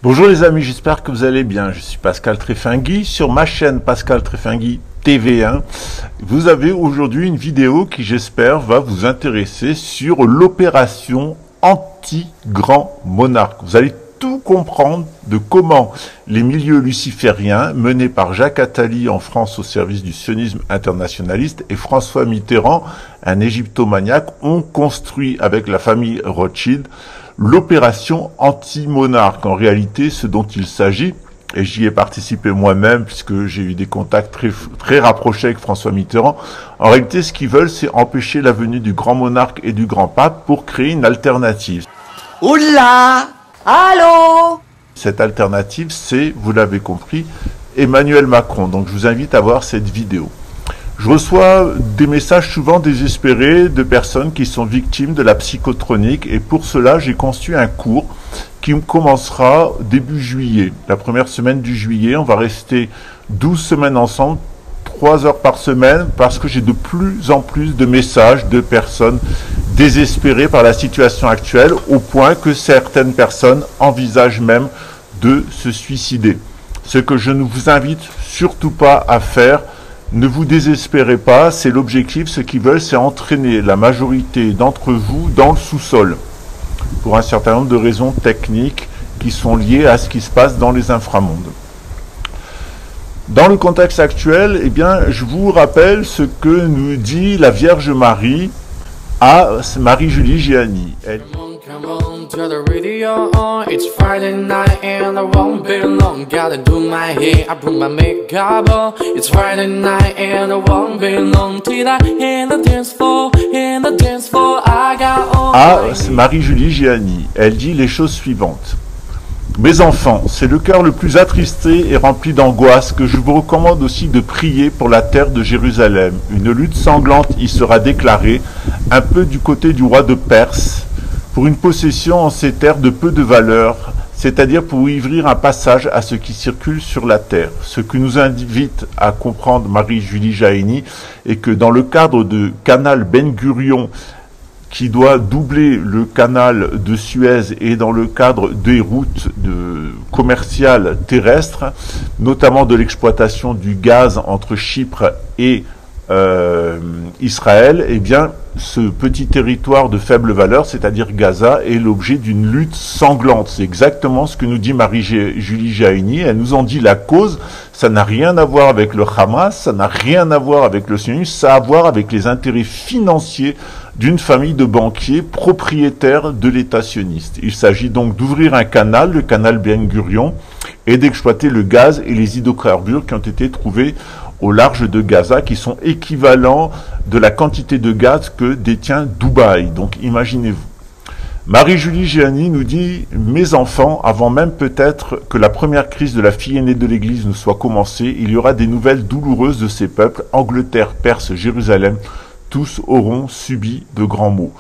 Bonjour les amis, j'espère que vous allez bien. Je suis Pascal Trefingui sur ma chaîne Pascal Trefingui TV1. Vous avez aujourd'hui une vidéo qui, j'espère, va vous intéresser sur l'opération anti-grand monarque. Vous allez tout comprendre de comment les milieux lucifériens menés par Jacques Attali en France au service du sionisme internationaliste et François Mitterrand, un égyptomaniaque, ont construit avec la famille Rothschild l'opération anti-monarque. En réalité, ce dont il s'agit, et j'y ai participé moi-même puisque j'ai eu des contacts très rapprochés avec François Mitterrand, en réalité, ce qu'ils veulent, c'est empêcher la venue du grand monarque et du grand pape pour créer une alternative. Oula! Allô? Cette alternative, c'est, vous l'avez compris, Emmanuel Macron. Donc je vous invite à voir cette vidéo. Je reçois des messages souvent désespérés de personnes qui sont victimes de la psychotronique et pour cela, j'ai conçu un cours qui commencera début juillet. La première semaine du juillet, on va rester 12 semaines ensemble, 3 heures par semaine, parce que j'ai de plus en plus de messages de personnes désespérées par la situation actuelle, au point que certaines personnes envisagent même de se suicider. Ce que je ne vous invite surtout pas à faire. Ne vous désespérez pas, c'est l'objectif. Ce qu'ils veulent, c'est entraîner la majorité d'entre vous dans le sous-sol, pour un certain nombre de raisons techniques qui sont liées à ce qui se passe dans les inframondes. Dans le contexte actuel, eh bien, je vous rappelle ce que nous dit la Vierge Marie à Marie-Julie Gianni. Come on to the radio on. It's Friday night and I won't be long. Gotta do my hair, I put my makeup on. It's Friday night and I won't be long. Till I in the dance floor, I got all À Marie-Julie Gianni, elle dit les choses suivantes. Mes enfants, c'est le cœur le plus attristé et rempli d'angoisse que je vous recommande aussi de prier pour la terre de Jérusalem. Une lutte sanglante y sera déclarée, un peu du côté du roi de Perse, pour une possession en ces terres de peu de valeur, c'est-à-dire pour ouvrir un passage à ce qui circule sur la terre. Ce que nous invite à comprendre Marie-Julie Gianni est que dans le cadre de canal Ben Gurion, qui doit doubler le canal de Suez et dans le cadre des routes commerciales terrestres, notamment de l'exploitation du gaz entre Chypre et Israël, eh bien, ce petit territoire de faible valeur, c'est-à-dire Gaza, est l'objet d'une lutte sanglante. C'est exactement ce que nous dit Marie-Julie Gianni. Elle nous en dit la cause. Ça n'a rien à voir avec le Hamas, ça n'a rien à voir avec le sionisme, ça a à voir avec les intérêts financiers d'une famille de banquiers propriétaires de l'État sioniste. Il s'agit donc d'ouvrir un canal, le canal Ben Gurion, et d'exploiter le gaz et les hydrocarbures qui ont été trouvés au large de Gaza, qui sont équivalents de la quantité de gaz que détient Dubaï. Donc imaginez-vous. Marie-Julie Gianni nous dit « Mes enfants, avant même peut-être que la première crise de la fille aînée de l'Église ne soit commencée, il y aura des nouvelles douloureuses de ces peuples, Angleterre, Perse, Jérusalem, tous auront subi de grands maux. »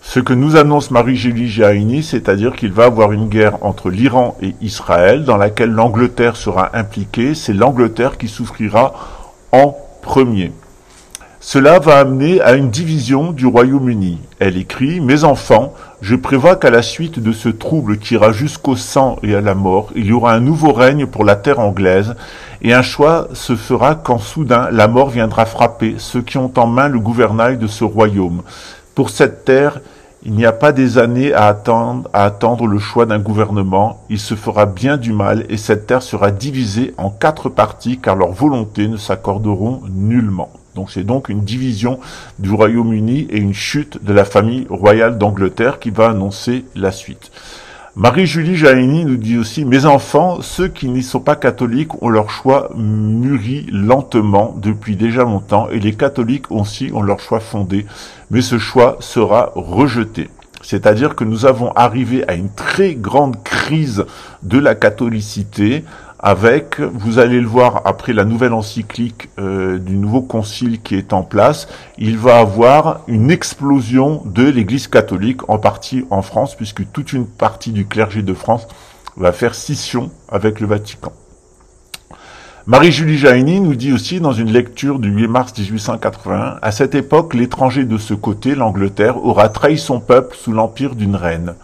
Ce que nous annonce Marie-Julie Gianni, c'est-à-dire qu'il va y avoir une guerre entre l'Iran et Israël, dans laquelle l'Angleterre sera impliquée, c'est l'Angleterre qui souffrira en premier. Cela va amener à une division du Royaume-Uni. Elle écrit « Mes enfants, je prévois qu'à la suite de ce trouble qui ira jusqu'au sang et à la mort, il y aura un nouveau règne pour la terre anglaise, et un choix se fera quand soudain la mort viendra frapper ceux qui ont en main le gouvernail de ce royaume. Pour cette terre, il n'y a pas des années à attendre le choix d'un gouvernement. Il se fera bien du mal et cette terre sera divisée en 4 parties car leurs volontés ne s'accorderont nullement. » Donc c'est donc une division du Royaume-Uni et une chute de la famille royale d'Angleterre qui va annoncer la suite. Marie-Julie Gianni nous dit aussi « Mes enfants, ceux qui n'y sont pas catholiques ont leur choix mûri lentement depuis déjà longtemps et les catholiques aussi ont leur choix fondé, mais ce choix sera rejeté. » C'est-à-dire que nous avons arrivé à une très grande crise de la catholicité avec, vous allez le voir après la nouvelle encyclique du nouveau concile qui est en place, il va avoir une explosion de l'Église catholique, en partie en France, puisque toute une partie du clergé de France va faire scission avec le Vatican. Marie-Julie Gianni nous dit aussi dans une lecture du 8 mars 1881, « À cette époque, l'étranger de ce côté, l'Angleterre, aura trahi son peuple sous l'empire d'une reine.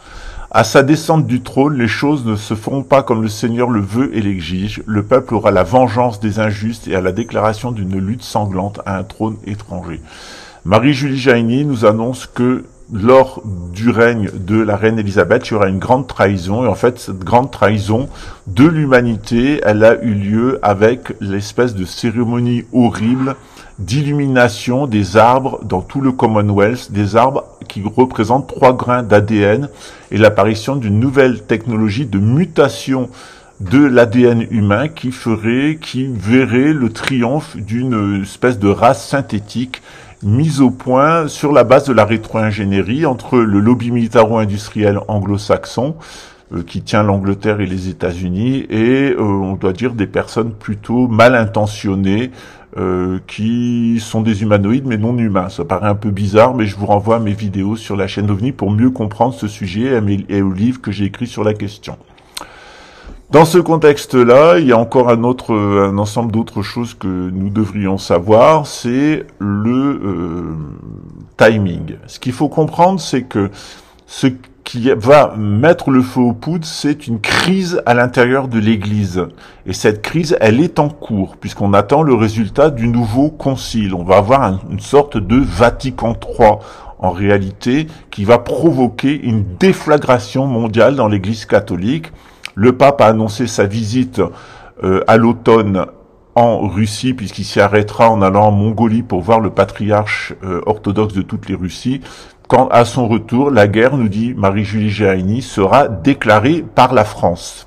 À sa descente du trône, les choses ne se feront pas comme le Seigneur le veut et l'exige. Le peuple aura la vengeance des injustes et à la déclaration d'une lutte sanglante à un trône étranger. Marie-Julie Jaïni nous annonce que lors du règne de la reine Elisabeth, il y aura une grande trahison. Et en fait, cette grande trahison de l'humanité, elle a eu lieu avec l'espèce de cérémonie horrible d'illumination des arbres dans tout le Commonwealth, des arbres qui représentent 3 grains d'ADN et l'apparition d'une nouvelle technologie de mutation de l'ADN humain qui verrait le triomphe d'une espèce de race synthétique mise au point sur la base de la rétro-ingénierie entre le lobby militaro-industriel anglo-saxon qui tient l'Angleterre et les États-Unis et on doit dire des personnes plutôt mal intentionnées qui sont des humanoïdes mais non humains. Ça paraît un peu bizarre, mais je vous renvoie à mes vidéos sur la chaîne OVNI pour mieux comprendre ce sujet et au livre que j'ai écrit sur la question. Dans ce contexte-là, il y a encore un ensemble d'autres choses que nous devrions savoir, c'est le timing. Ce qu'il faut comprendre, c'est que ce qui va mettre le feu aux poudres, c'est une crise à l'intérieur de l'Église. Et cette crise, elle est en cours, puisqu'on attend le résultat du nouveau concile. On va avoir une sorte de Vatican III, en réalité, qui va provoquer une déflagration mondiale dans l'Église catholique. Le pape a annoncé sa visite à l'automne en Russie, puisqu'il s'y arrêtera en allant en Mongolie pour voir le patriarche orthodoxe de toutes les Russies. Quand, à son retour, la guerre, nous dit Marie-Julie Jaïni, sera déclarée par la France.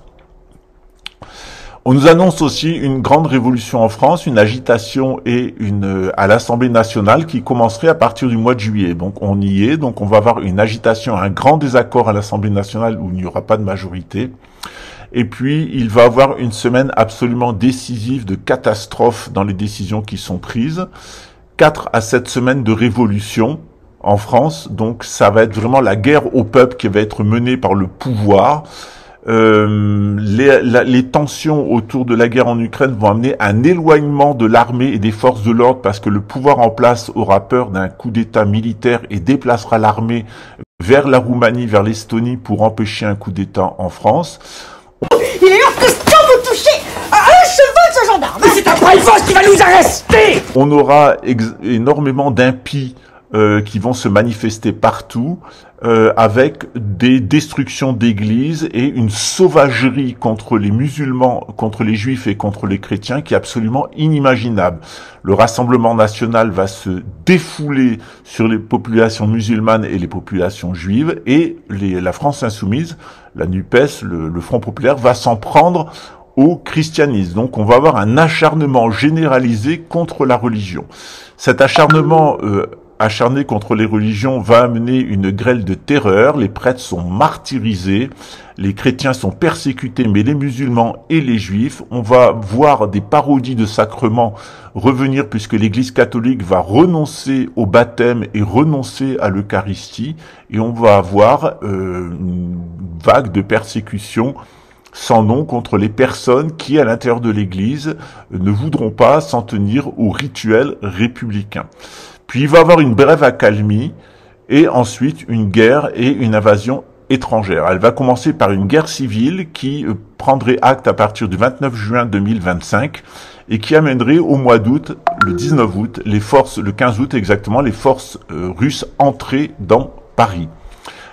On nous annonce aussi une grande révolution en France, une agitation à l'Assemblée nationale qui commencerait à partir du mois de juillet. Donc on y est, donc on va avoir une agitation, un grand désaccord à l'Assemblée nationale où il n'y aura pas de majorité. Et puis il va y avoir une semaine absolument décisive de catastrophe dans les décisions qui sont prises. 4 à 7 semaines de révolution en France, donc ça va être vraiment la guerre au peuple qui va être menée par le pouvoir. Les tensions autour de la guerre en Ukraine vont amener un éloignement de l'armée et des forces de l'ordre parce que le pouvoir en place aura peur d'un coup d'État militaire et déplacera l'armée vers la Roumanie, vers l'Estonie pour empêcher un coup d'État en France. Il est hors question de toucher à un cheval ce gendarme. Mais c'est un prévost qui va nous arrêter. On aura énormément d'impies qui vont se manifester partout avec des destructions d'églises et une sauvagerie contre les musulmans, contre les juifs et contre les chrétiens qui est absolument inimaginable. Le Rassemblement national va se défouler sur les populations musulmanes et les populations juives et la France insoumise, la NUPES, le Front populaire, va s'en prendre au christianisme. Donc on va avoir un acharnement généralisé contre la religion. Cet acharnement acharné contre les religions va amener une grêle de terreur, les prêtres sont martyrisés, les chrétiens sont persécutés, mais les musulmans et les juifs, on va voir des parodies de sacrements revenir puisque l'Église catholique va renoncer au baptême et renoncer à l'Eucharistie, et on va avoir une vague de persécution sans nom contre les personnes qui, à l'intérieur de l'Église, ne voudront pas s'en tenir aux rituels républicains. Puis il va y avoir une brève accalmie et ensuite une guerre et une invasion étrangère. Elle va commencer par une guerre civile qui prendrait acte à partir du 29 juin 2025 et qui amènerait au mois d'août, le 19 août, le 15 août exactement, les forces russes entrées dans Paris.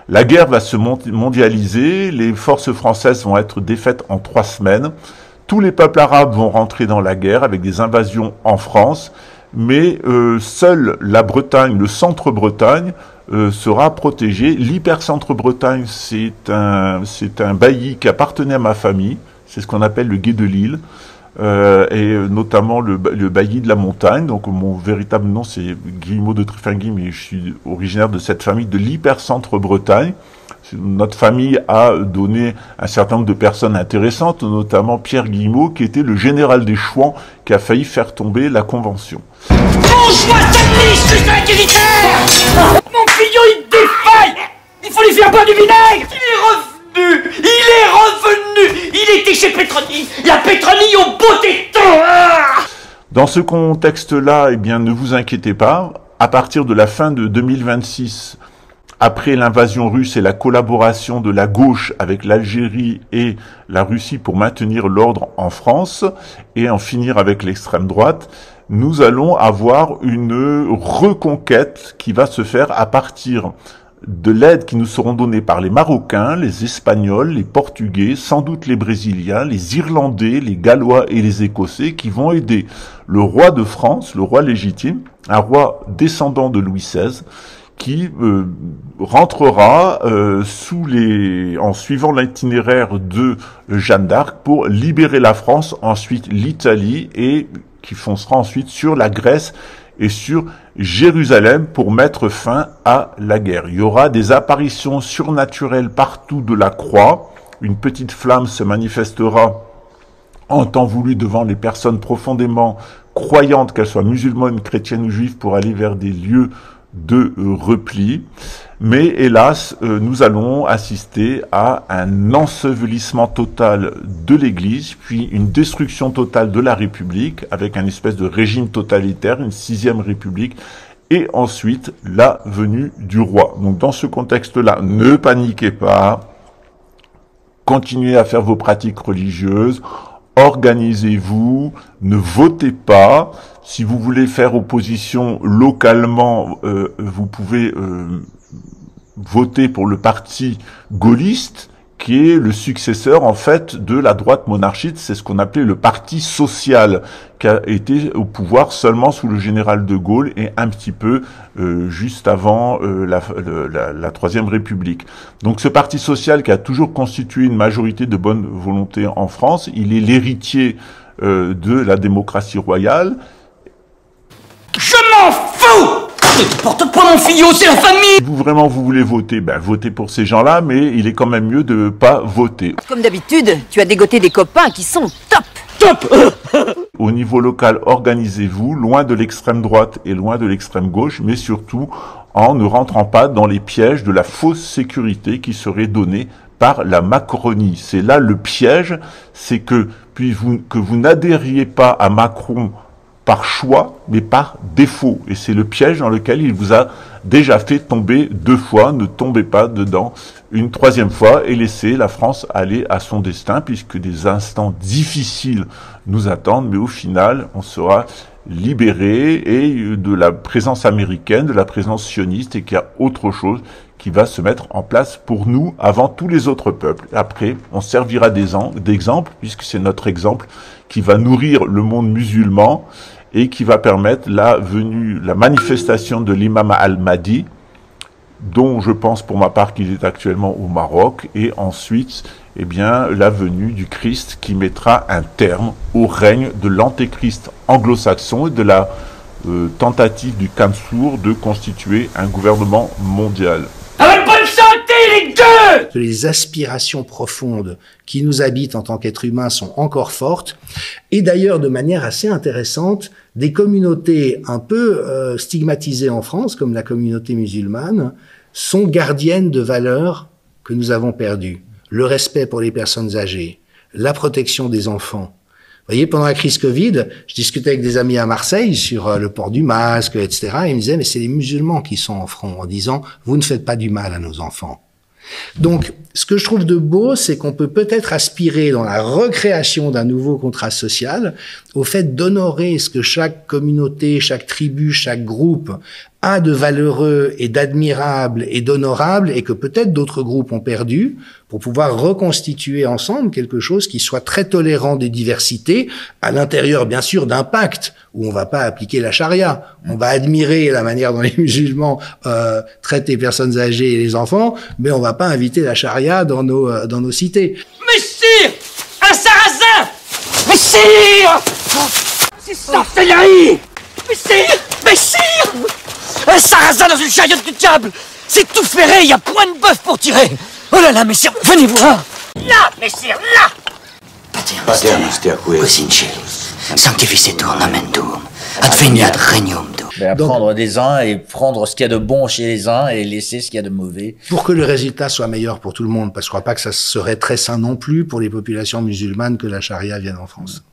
La guerre va se mondialiser, les forces françaises vont être défaites en 3 semaines, tous les peuples arabes vont rentrer dans la guerre avec des invasions en France, mais seule la Bretagne, le centre-Bretagne, sera protégé. L'hypercentre-Bretagne, c'est un bailli qui appartenait à ma famille, c'est ce qu'on appelle le Gué de Lille, et notamment le bailli de la montagne. Donc mon véritable nom c'est Guillemot de Tréfinguy, mais je suis originaire de cette famille de l'hypercentre-Bretagne. Notre famille a donné un certain nombre de personnes intéressantes, notamment Pierre Guillemot, qui était le général des Chouans, qui a failli faire tomber la Convention. Mange-moi cette liste, je suis militaire. Mon fillon, il défaille. Il faut lui faire boire du vinaigre. Il est revenu. Il était chez Petroni. La Petroni au beau téton. Dans ce contexte-là, eh bien, ne vous inquiétez pas. À partir de la fin de 2026, après l'invasion russe et la collaboration de la gauche avec l'Algérie et la Russie pour maintenir l'ordre en France et en finir avec l'extrême droite, nous allons avoir une reconquête qui va se faire à partir de l'aide qui nous seront données par les Marocains, les Espagnols, les Portugais, sans doute les Brésiliens, les Irlandais, les Gallois et les Écossais qui vont aider le roi de France, le roi légitime, un roi descendant de Louis XVI, qui rentrera en suivant l'itinéraire de Jeanne d'Arc pour libérer la France, ensuite l'Italie et qui foncera ensuite sur la Grèce et sur Jérusalem pour mettre fin à la guerre. Il y aura des apparitions surnaturelles partout de la croix. Une petite flamme se manifestera en temps voulu devant les personnes profondément croyantes, qu'elles soient musulmanes, chrétiennes ou juives, pour aller vers des lieux de repli. Mais hélas, nous allons assister à un ensevelissement total de l'Église, puis une destruction totale de la République, avec un espèce de régime totalitaire, une 6e République, et ensuite la venue du roi. Donc dans ce contexte-là, ne paniquez pas, continuez à faire vos pratiques religieuses, organisez-vous, ne votez pas. Si vous voulez faire opposition localement, vous pouvez voter pour le parti gaulliste, qui est le successeur en fait de la droite monarchiste. C'est ce qu'on appelait le parti social, qui a été au pouvoir seulement sous le général de Gaulle et un petit peu juste avant la Troisième République. Donc ce parti social qui a toujours constitué une majorité de bonne volonté en France, il est l'héritier de la démocratie royale. Je m'en fous! Ne porte pas mon fillot, c'est la famille! Si vous voulez voter, ben votez pour ces gens-là, mais il est quand même mieux de ne pas voter. Comme d'habitude, tu as dégoté des copains qui sont top! Top! Au niveau local, organisez-vous, loin de l'extrême droite et loin de l'extrême gauche, mais surtout en ne rentrant pas dans les pièges de la fausse sécurité qui serait donnée par la Macronie. C'est là le piège, c'est que vous n'adhériez pas à Macron par choix, mais par défaut. Et c'est le piège dans lequel il vous a déjà fait tomber 2 fois. Ne tombez pas dedans une 3e fois et laissez la France aller à son destin, puisque des instants difficiles nous attendent, mais au final, on sera libéré et de la présence américaine, de la présence sioniste, et qu'il y a autre chose qui va se mettre en place pour nous avant tous les autres peuples. Après, on servira d'exemple, puisque c'est notre exemple qui va nourrir le monde musulman et qui va permettre la manifestation de l'imam al-Mahdi, dont je pense pour ma part qu'il est actuellement au Maroc, et ensuite, eh bien, la venue du Christ qui mettra un terme au règne de l'antéchrist anglo-saxon et de la tentative du Kansour de constituer un gouvernement mondial. Avec bonne santé, les deux! Que les aspirations profondes qui nous habitent en tant qu'êtres humains sont encore fortes, et d'ailleurs de manière assez intéressante, des communautés un peu stigmatisées en France, comme la communauté musulmane, sont gardiennes de valeurs que nous avons perdues. Le respect pour les personnes âgées, la protection des enfants. Vous voyez, pendant la crise Covid, je discutais avec des amis à Marseille sur le port du masque, etc. Et ils me disaient, mais c'est les musulmans qui sont en front, en disant, vous ne faites pas du mal à nos enfants. Donc, ce que je trouve de beau, c'est qu'on peut peut-être aspirer dans la recréation d'un nouveau contrat social au fait d'honorer ce que chaque communauté, chaque tribu, chaque groupe a de valeureux et d'admirable et d'honorable et que peut-être d'autres groupes ont perdu pour pouvoir reconstituer ensemble quelque chose qui soit très tolérant des diversités à l'intérieur, bien sûr, d'un pacte où on va pas appliquer la charia. On va admirer la manière dont les musulmans traitent les personnes âgées et les enfants, mais on va pas inviter la charia dans nos cités. Mais sire! Un sarrasin! Mais sire! C'est sorcellerie! Mais sire! Mais sire! Un sarrasin dans une chariote du diable! C'est tout ferré, il y a point de bœuf pour tirer! Oh là là, messire, venez voir! Là, messire, là! Pater Noster, Quis in Cielus, sanctificetur nomen tuum, adveniat regnum tuum. Apprendre des uns et prendre ce qu'il y a de bon chez les uns et laisser ce qu'il y a de mauvais. Pour que le résultat soit meilleur pour tout le monde, parce que je crois pas que ça serait très sain non plus pour les populations musulmanes que la charia vienne en France.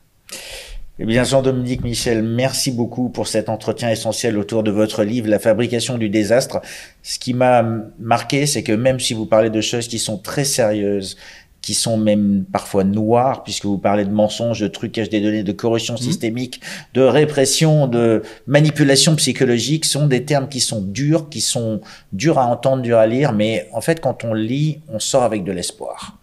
Eh bien, Jean-Dominique Michel, merci beaucoup pour cet entretien essentiel autour de votre livre, La fabrication du désastre. Ce qui m'a marqué, c'est que même si vous parlez de choses qui sont très sérieuses, qui sont même parfois noires, puisque vous parlez de mensonges, de trucages des données, de corruption systémique, de répression, de manipulation psychologique, sont des termes qui sont durs à entendre, durs à lire, mais en fait, quand on lit, on sort avec de l'espoir.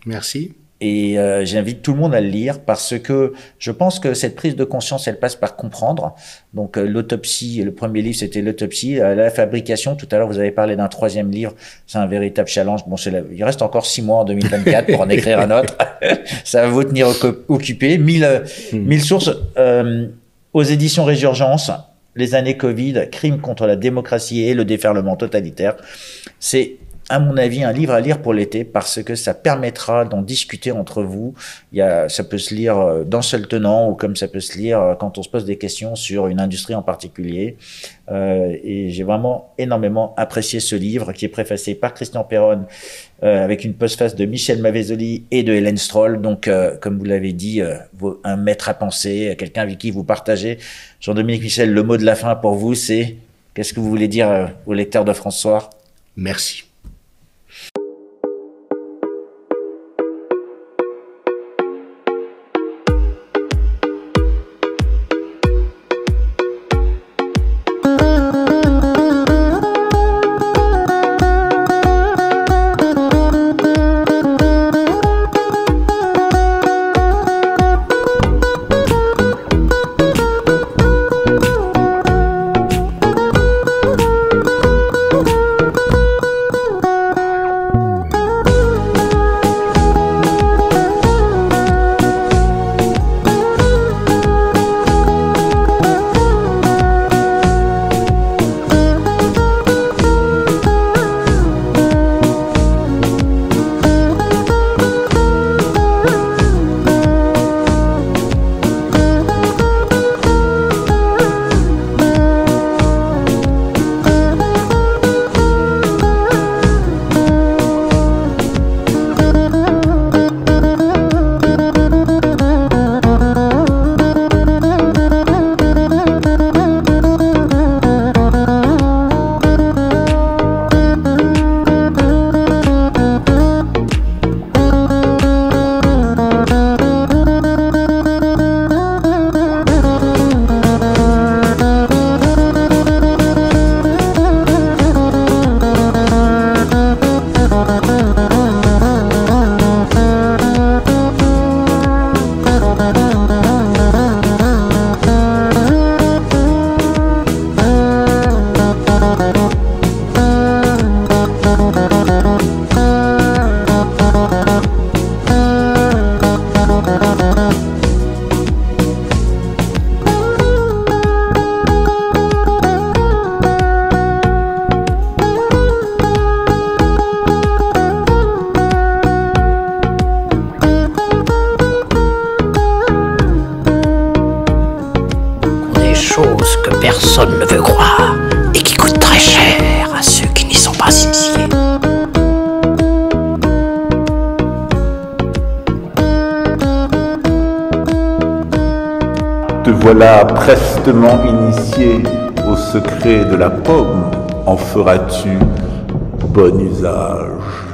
Merci. Et j'invite tout le monde à le lire parce que je pense que cette prise de conscience, elle passe par comprendre. Donc l'autopsie, le premier livre, c'était l'autopsie. La fabrication, tout à l'heure, vous avez parlé d'un troisième livre. C'est un véritable challenge. Bon, il reste encore 6 mois en 2024 pour en écrire un autre. Ça va vous tenir occupé. 1000 sources aux éditions Résurgence. Les années Covid, crimes contre la démocratie et le déferlement totalitaire. C'est, à mon avis, un livre à lire pour l'été parce que ça permettra d'en discuter entre vous. Ça peut se lire d'un seul tenant ou comme ça peut se lire quand on se pose des questions sur une industrie en particulier. Et j'ai vraiment énormément apprécié ce livre qui est préfacé par Christian Perron avec une postface de Michel Mavezoli et de Hélène Stroll. Donc, comme vous l'avez dit, un maître à penser, quelqu'un avec qui vous partagez. Jean-Dominique Michel, le mot de la fin pour vous, c'est qu'est-ce que vous voulez dire aux lecteurs de France Soir? Merci. Que personne ne veut croire et qui coûtent très cher à ceux qui n'y sont pas initiés. Te voilà prestement initié au secret de la pomme, en feras-tu bon usage?